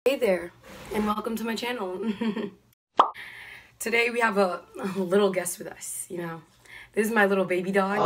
Hey there, and welcome to my channel. Today we have a little guest with us, you know. This is my little baby dog.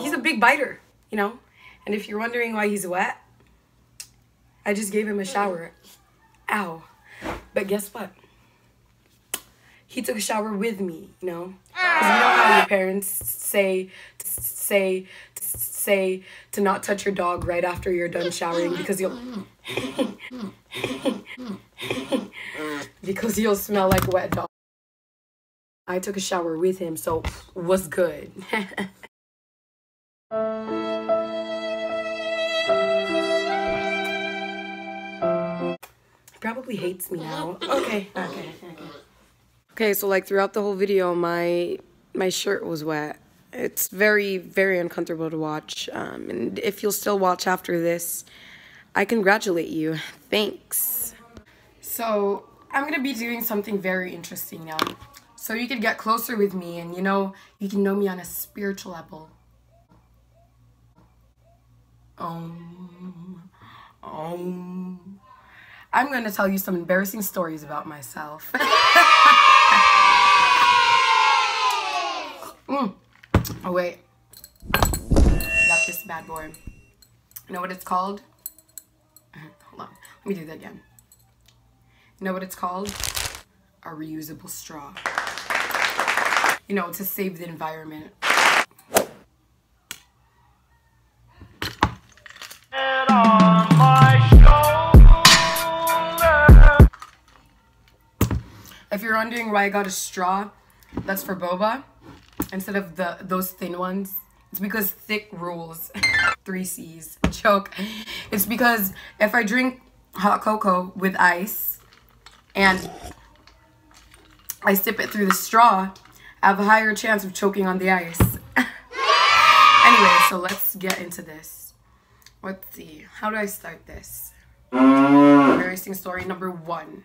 He's a big biter, you know. And if you're wondering why he's wet, I just gave him a shower. Ow. But guess what? He took a shower with me, you know. Because you know how your parents say to not touch your dog right after you're done showering because you'll smell like wet dog. I took a shower with him, so what's good? He probably hates me now. Okay, so like throughout the whole video, my shirt was wet. It's very, very uncomfortable to watch. And if you'll still watch after this, I congratulate you. Thanks. So I'm gonna be doing something very interesting now. So you could get closer with me and, you know, you can know me on a spiritual level. I'm gonna tell you some embarrassing stories about myself. Oh wait, got this bad boy. You know what it's called? Hold on, let me do that again. You know what it's called? A reusable straw. You know, to save the environment. If you're wondering why I got a straw, that's for boba instead of those thin ones. It's because thick rules. 3 C's. Joke. It's because if I drink hot cocoa with ice and I sip it through the straw, I have a higher chance of choking on the ice. Anyway, so let's get into this. Let's see. How do I start this? Embarrassing story number 1.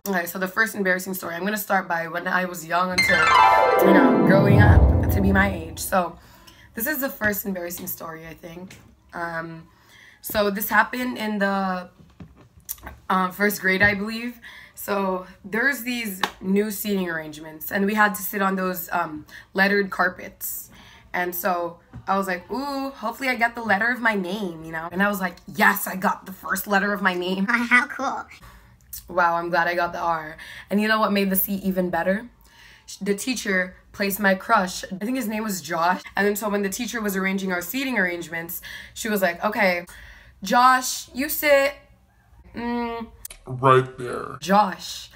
Okay, so the first embarrassing story, I'm gonna start by when I was young until, you know, growing up to be my age. So this is the first embarrassing story, I think. So this happened in the first grade, I believe. So there's these new seating arrangements and we had to sit on those lettered carpets. And so I was like, ooh, hopefully I get the letter of my name, you know? And I was like, yes, I got the first letter of my name. How cool. Wow, I'm glad I got the R. And you know what made the seat even better? The teacher placed my crush. I think his name was Josh. And then so when the teacher was arranging our seating arrangements, she was like, okay, Josh, you sit right there. Josh,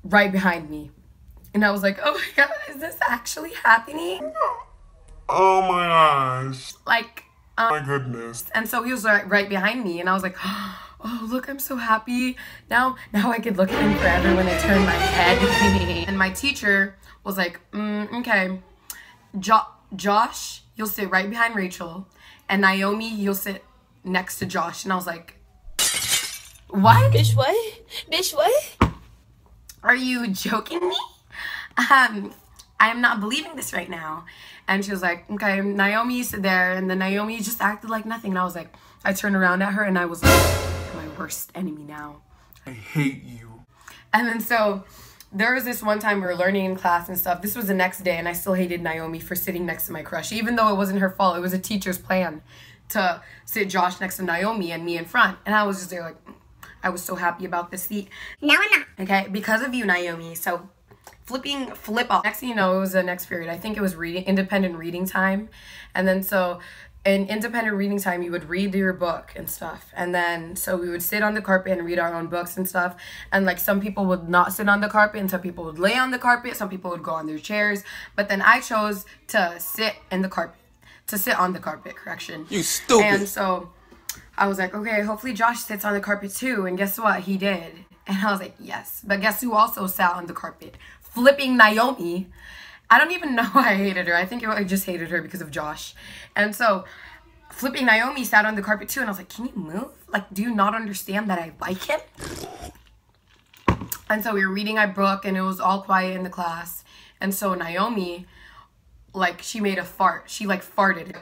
right behind me. And I was like, oh my God, is this actually happening? Oh my gosh. Like, my goodness. And so he was right behind me and I was like, oh, look, I'm so happy. Now I could look at him forever when I turn my head. And my teacher was like, okay, Josh, you'll sit right behind Rachel. And Naomi, you'll sit next to Josh. And I was like, what? Bitch, what? Bitch, what? Are you joking me? I'm not believing this right now. And she was like, okay, Naomi, sit there. And then Naomi just acted like nothing. And I was like, I turned around at her and I was like, you're my worst enemy now. I hate you. And then so there was this one time we were learning in class and stuff. This was the next day and I still hated Naomi for sitting next to my crush. Even though it wasn't her fault. It was a teacher's plan to sit Josh next to Naomi and me in front. And I was just there like, I was so happy about this seat. No, I'm not. Okay, because of you, Naomi. So flip off. Next thing you know, it was the next period. I think it was independent reading time. And then so in independent reading time, you would read your book and stuff. And then so we would sit on the carpet and read our own books and stuff. And like some people would not sit on the carpet and some people would lay on the carpet. Some people would go on their chairs. But then I chose to sit in the carpet. To sit on the carpet, correction. You stupid. And so I was like, okay, hopefully Josh sits on the carpet too. And guess what? He did. And I was like, yes. But guess who also sat on the carpet? Flipping Naomi. I don't even know why I hated her. I think I just hated her because of Josh. And so flipping Naomi sat on the carpet too. And I was like, can you move? Like, do you not understand that I like him? And so we were reading our book and it was all quiet in the class. And so Naomi, like, she made a fart. She, like, farted.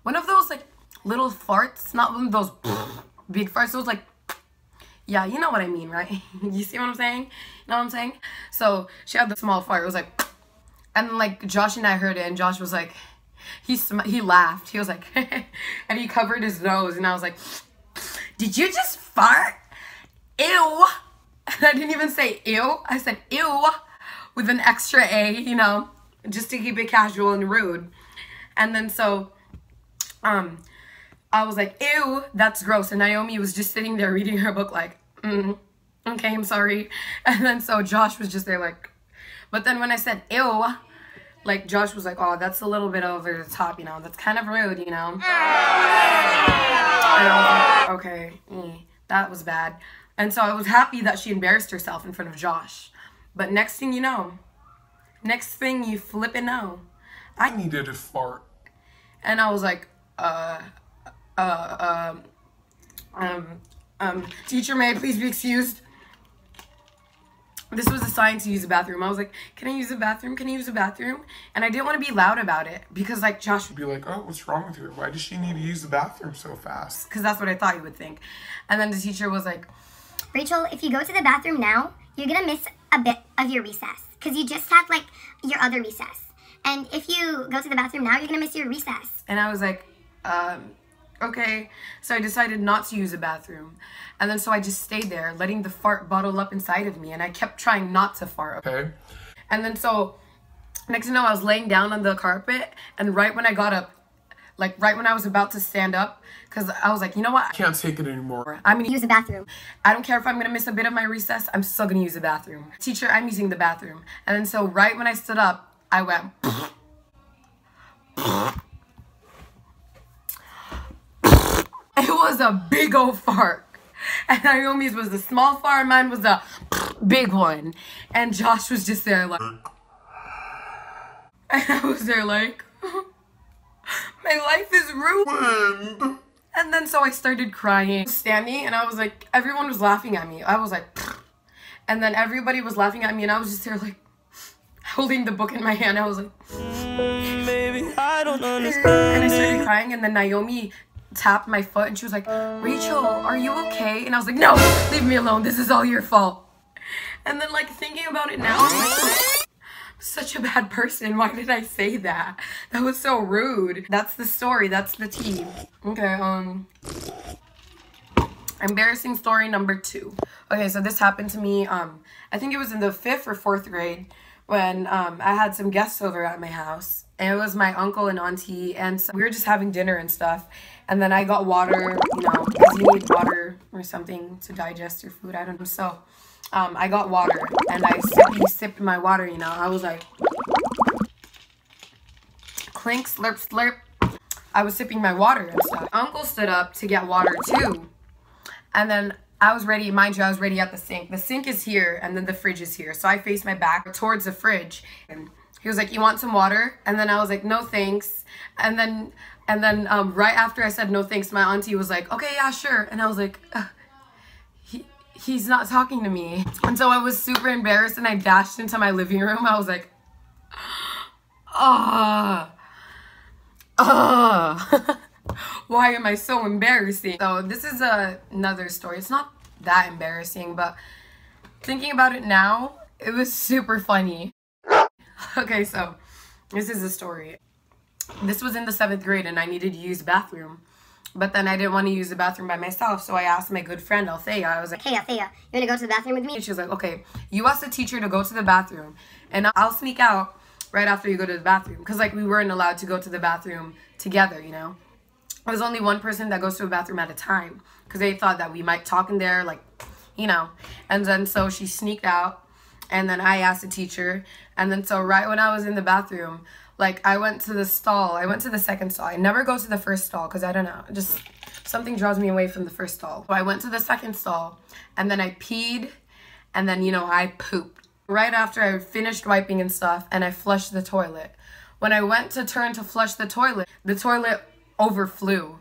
One of those, like, little farts. Not one of those big farts. Those, like, yeah, you know what I mean, right? You see what I'm saying? You know what I'm saying? So she had the small fart. It was like, and like Josh and I heard it, and Josh was like, he laughed. He was like, and he covered his nose, and I was like, did you just fart? Ew. And I didn't even say ew. I said ew with an extra A, you know, just to keep it casual and rude. And then so, I was like, ew, that's gross. And Naomi was just sitting there reading her book like, okay, I'm sorry. And then so Josh was just there like, but then when I said ew, like Josh was like, oh, that's a little bit over the top, you know, that's kind of rude, you know. And I was like, okay, that was bad. And so I was happy that she embarrassed herself in front of Josh. But next thing you know, next thing you flippin' know, I needed a fart. and I was like, teacher, may I please be excused? This was a sign to use the bathroom. I was like, can I use the bathroom? Can I use the bathroom? And I didn't want to be loud about it because, like, Josh would Be like, oh, what's wrong with her? Why does she need to use the bathroom so fast? because that's what I thought you would think. And then the teacher was like, Rachel, if you go to the bathroom now, you're gonna miss a bit of your recess. Because you just had, like, your other recess. And if you go to the bathroom now, you're gonna miss your recess. and I was like, okay. So I decided not to use the bathroom. And then so I just stayed there, letting the fart bottle up inside of me. And I kept trying not to fart. Okay. And then so, next thing you know, I was laying down on the carpet. And right when I got up, like right when I was about to stand up, because I was like, you know what? Can't take it anymore. I'm gonna Use the bathroom. I don't care if I'm gonna miss a bit of my recess, I'm still gonna use the bathroom. Teacher, I'm using the bathroom. And then so right when I stood up, I went it was a big old fart. And Naomi's was the small fart, and mine was the big one. And Josh was just there like, and I was there like, my life is ruined. And And then so I started crying, standing, and I was like, everyone was laughing at me. I was like, and then everybody was laughing at me, and I was just there like, holding the book in my hand. I was like, Maybe I don't understand. and I started crying, and then Naomi tapped my foot, and she was like, Rachel, are you okay? And I was like, no, leave me alone. This is all your fault. And then like thinking about it now, I'm like, such a bad person. Why did I say that? That was so rude. That's the story. That's the tea. Okay, embarrassing story number 2. Okay, so this happened to me, I think it was in the 5th or 4th grade when I had some guests over at my house. And it was my uncle and auntie, and so we were just having dinner and stuff. And then I got water, you know, because you need water or something to digest your food. I don't know. So I got water, and I sipped my water, you know. I was like, clink, slurp, slurp. I was sipping my water and stuff. Uncle stood up to get water too. And then I was ready, mind you, I was ready at the sink. The sink is here, and then the fridge is here. So I faced my back towards the fridge. And he was like, you want some water? And then I was like, no thanks. And then right after I said no thanks, my auntie was like, okay, yeah, sure. And I was like, he's not talking to me. And so I was super embarrassed, and I dashed into my living room. I was like, why am I so embarrassing? So this is another story. It's not that embarrassing, but thinking about it now, it was super funny. Okay, so this is the story. This was in the 7th grade, and I needed to use the bathroom. But then I didn't want to use the bathroom by myself, so I asked my good friend, Althea. I was like, Hey, Althea, you wanna go to the bathroom with me? she was like, okay, you ask the teacher to go to the bathroom, and I'll sneak out right after you go to the bathroom. Because, like, we weren't allowed to go to the bathroom together, you know? There's only one person that goes to a bathroom at a time. Because they thought that we might talk in there, like, you know. And then so she sneaked out, and then I asked the teacher. And then so right when I was in the bathroom, like, I went to the stall. I went to the second stall. I never go to the first stall because I don't know. Just something draws me away from the first stall. So I went to the second stall, and then I peed, and then, you know, I pooped. Right after I finished wiping and stuff, and I flushed the toilet. When I went to turn to flush the toilet overflew.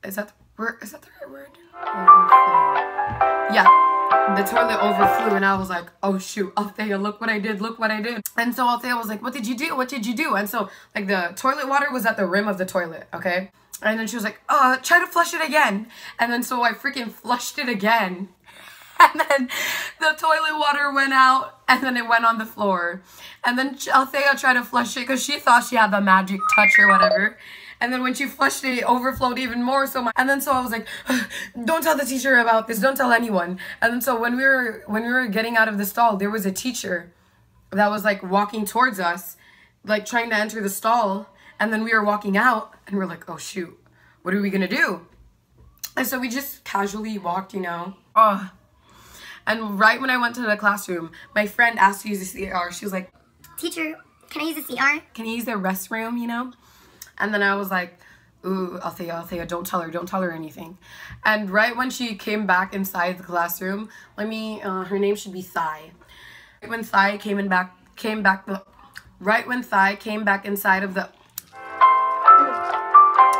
Is that the right word? Overflew. Yeah, the toilet overflew, and I was like, oh shoot, Althea, look what I did, look what I did. And so Althea was like, what did you do? What did you do? And so like the toilet water was at the rim of the toilet, okay? And then she was like, try to flush it again. And then so I freaking flushed it again. And then the toilet water went out, and then it went on the floor. And then Althea tried to flush it because she thought she had the magic touch or whatever. And then when she flushed it, it overflowed even more. And then so I was like, don't tell the teacher about this. Don't tell anyone. And then so when we were getting out of the stall, there was a teacher that was like walking towards us, like trying to enter the stall. And then we were walking out, and we're like, oh shoot, what are we gonna do? And so we just casually walked, you know. And right when I went to the classroom, my friend asked to use the CR. She was like, teacher, can I use the CR? Can you use the restroom, you know? And then I was like, ooh, Althea, don't tell her anything. And right when she came back inside the classroom, her name should be Thai. Right when Thai came back inside of the...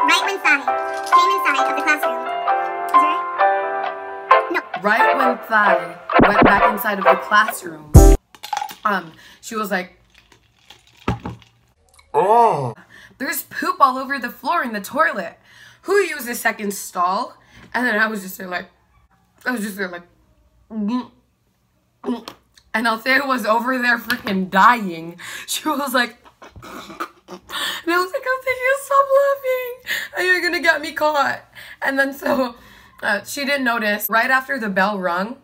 Right when Thai came inside of the classroom. Is it right? No. Right when Thai went back inside of the classroom, she was like, Oh. there's poop all over the floor in the toilet. Who used the second stall? And then I was just there like, and Althea was over there freaking dying. She was like, and I was like, Althea, stop laughing. You're gonna get me caught. And then so she didn't notice. Right after the bell rung,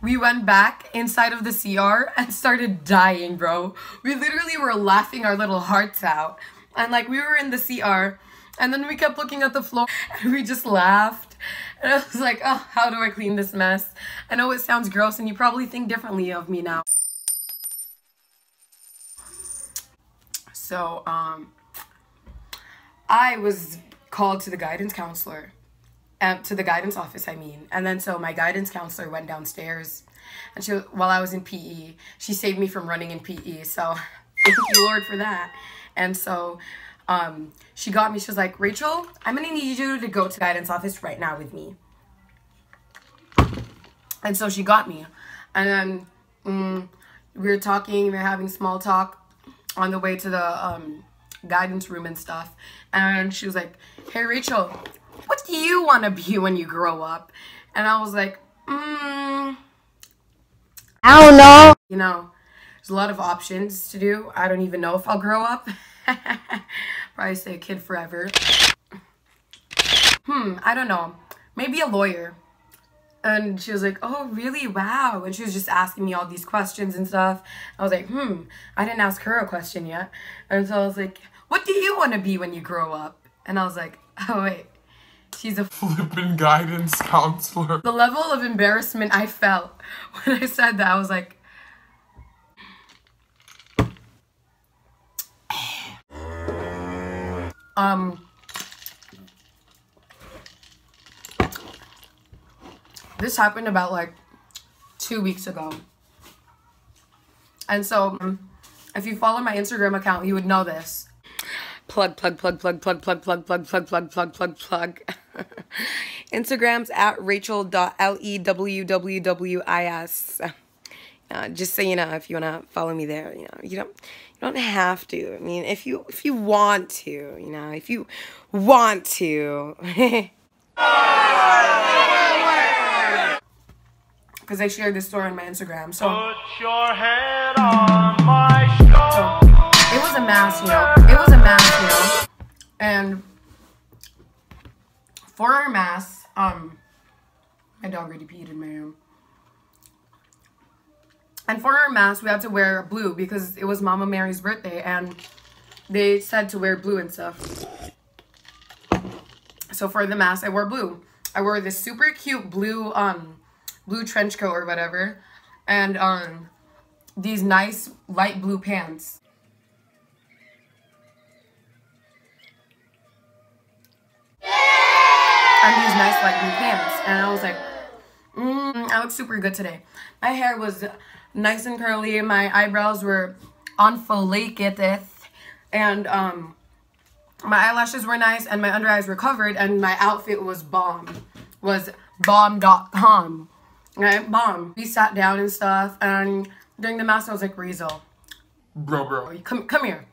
we went back inside of the CR and started dying, bro. We literally were laughing our little hearts out. And like we were in the CR, and then we kept looking at the floor, and we just laughed. And I was like, oh, how do I clean this mess? I know it sounds gross, and you probably think differently of me now. So, I was called to the guidance counselor, to the guidance office, I mean. And then so my guidance counselor went downstairs, and while I was in PE, she saved me from running in PE. So thank you, Lord, for that. And so she got me. She was like, Rachel, I'm gonna need you to go to the guidance office right now with me. And so she got me, and then we were talking. We were having small talk on the way to the guidance room and stuff. And she was like, hey, Rachel, what do you want to be when you grow up? And I was like, I don't know. You know, there's a lot of options to do. I don't even know if I'll grow up. Probably stay a kid forever. I don't know. Maybe a lawyer. And she was like, oh, really? Wow. And she was just asking me all these questions and stuff. I was like, I didn't ask her a question yet. And so I was like, what do you want to be when you grow up? And I was like, oh, wait. She's a flippin' guidance counselor. The level of embarrassment I felt when I said that, I was like, this happened about like 2 weeks ago. And so if you follow my Instagram account, you would know this. Plug. Instagram's at rachel.lewwwis. Just so you know, if you want to follow me there, you know, you don't have to. I mean, if you want to, you know, if you want to. Because I shared this story on my Instagram. So put your head on my shoulder. So it was a mass, you know. And for our mass, my dog already peed in my room. And for our mass, we had to wear blue because it was Mama Mary's birthday, and they said to wear blue and stuff. So for the mass, I wore blue. I wore this super cute blue blue trench coat or whatever, and these nice light blue pants. And these nice light blue pants. And I was like, I look super good today. My hair was nice and curly, my eyebrows were on folicated, and my eyelashes were nice, and my under eyes were covered, and my outfit was bomb. Was bomb.com. Right? Bomb. We sat down and stuff, and during the mass, I was like, Rizal, Bro. come here.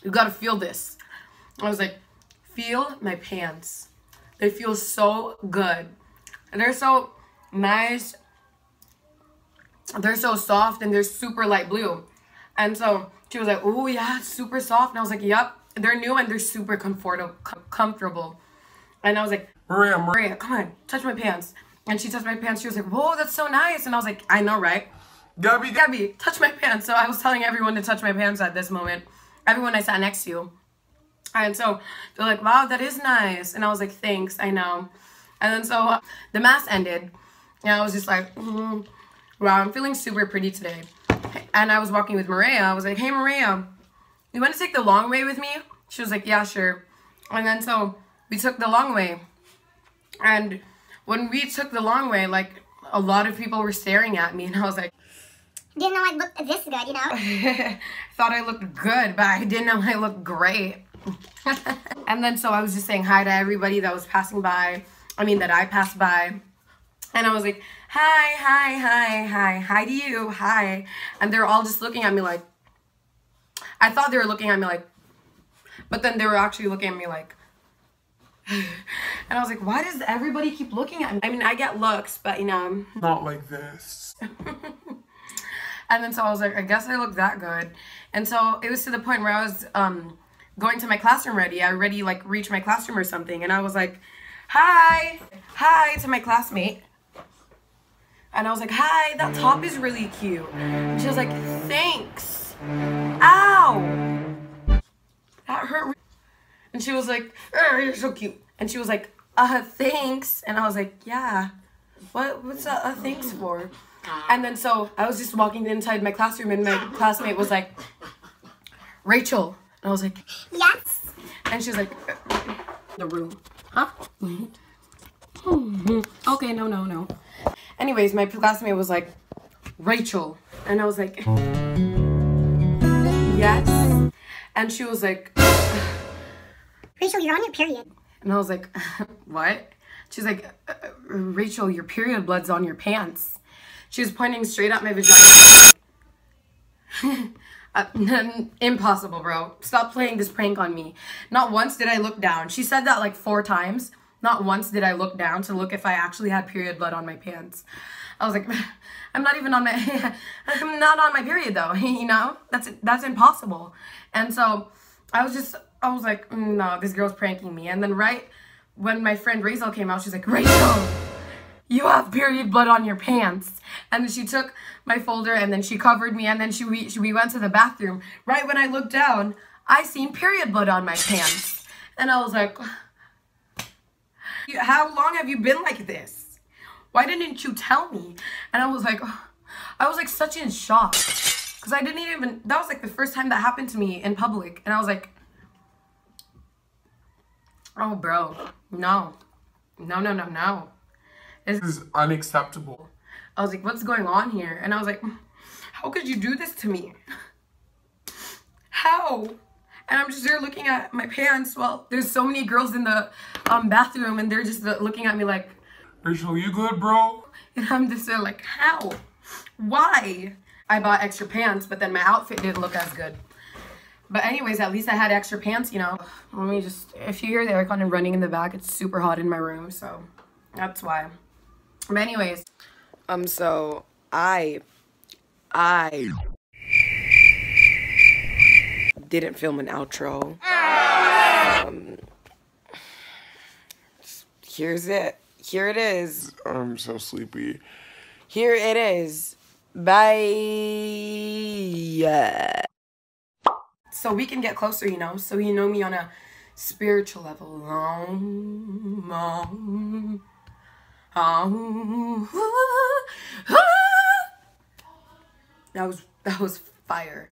You gotta feel this. I was like, feel my pants. They feel so good. They're so nice. They're so soft, and they're super light blue. And so she was like, oh yeah, it's super soft. And I was like, yep. They're new and they're super comfortable. And I was like, Maria, come on, touch my pants. And she touched my pants. She was like, whoa, that's so nice. And I was like, I know, right? Gabby, touch my pants. So I was telling everyone to touch my pants at this moment. Everyone I sat next to. And so they're like, wow, that is nice. And I was like, thanks, I know. And then so the mass ended. And I was just like, wow, I'm feeling super pretty today. And I was walking with Maria. I was like, hey, Maria, you want to take the long way with me? She was like, yeah, sure. And then so we took the long way. And when we took the long way, like, a lot of people were staring at me. And I was like, Didn't know I looked this good, you know? I thought I looked good, but I didn't know I looked great. And then so I was just saying hi to everybody that was passing by. I mean, that I passed by. And I was like, hi to you, hi. And they're all just looking at me like, I thought they were looking at me like, but then they were actually looking at me like, and I was like, why does everybody keep looking at me? I mean, I get looks, but you know. Not like this. And then so I was like, I guess I look that good. And so it was to the point where I was going to my classroom ready. I already like reached my classroom or something. And I was like, hi to my classmate. And I was like, hi, that top is really cute. And she was like, thanks. Ow. That hurt. And she was like, oh, you're so cute. And she was like, thanks. And I was like, yeah. What's a thanks for? And then so I was just walking inside my classroom and my classmate was like, Rachel. And I was like, Yes. and she was like, the room. Huh? Okay, no. Anyways, my classmate was like, Rachel. And I was like, yes. And she was like, Rachel, you're on your period. and I was like, what? She's like, Rachel, your period blood's on your pants. She was pointing straight at my vagina. Impossible, bro. Stop playing this prank on me. Not once did I look down. She said that like 4 times. Not once did I look down to look if I actually had period blood on my pants. I was like, I'm not even on my, I'm not on my period though, you know? That's impossible. And so I was like, no, this girl's pranking me. And then right when my friend Rizal came out, she's like, Rachel, you have period blood on your pants. And then she took my folder and then she covered me and then we went to the bathroom. Right when I looked down, I seen period blood on my pants. And I was like, how long have you been like this? Why didn't you tell me? And I was like such in shock. Because I didn't even, that was like the first time that happened to me in public. And I was like, oh bro, no. This is unacceptable. I was like, what's going on here? And I was like, how could you do this to me? How? And I'm just there looking at my pants while there's so many girls in the bathroom and they're just looking at me like, Rachel, you good, bro? and I'm just there like, how? Why? I bought extra pants, but then my outfit didn't look as good. But anyways, at least I had extra pants, you know. Let me just, if you hear the aircon running in the back, it's super hot in my room, so that's why. But anyways, so I didn't film an outro. Here's it. Here it is. I'm so sleepy. Here it is. Bye. So we can get closer, you know, so you know me on a spiritual level. That was fire.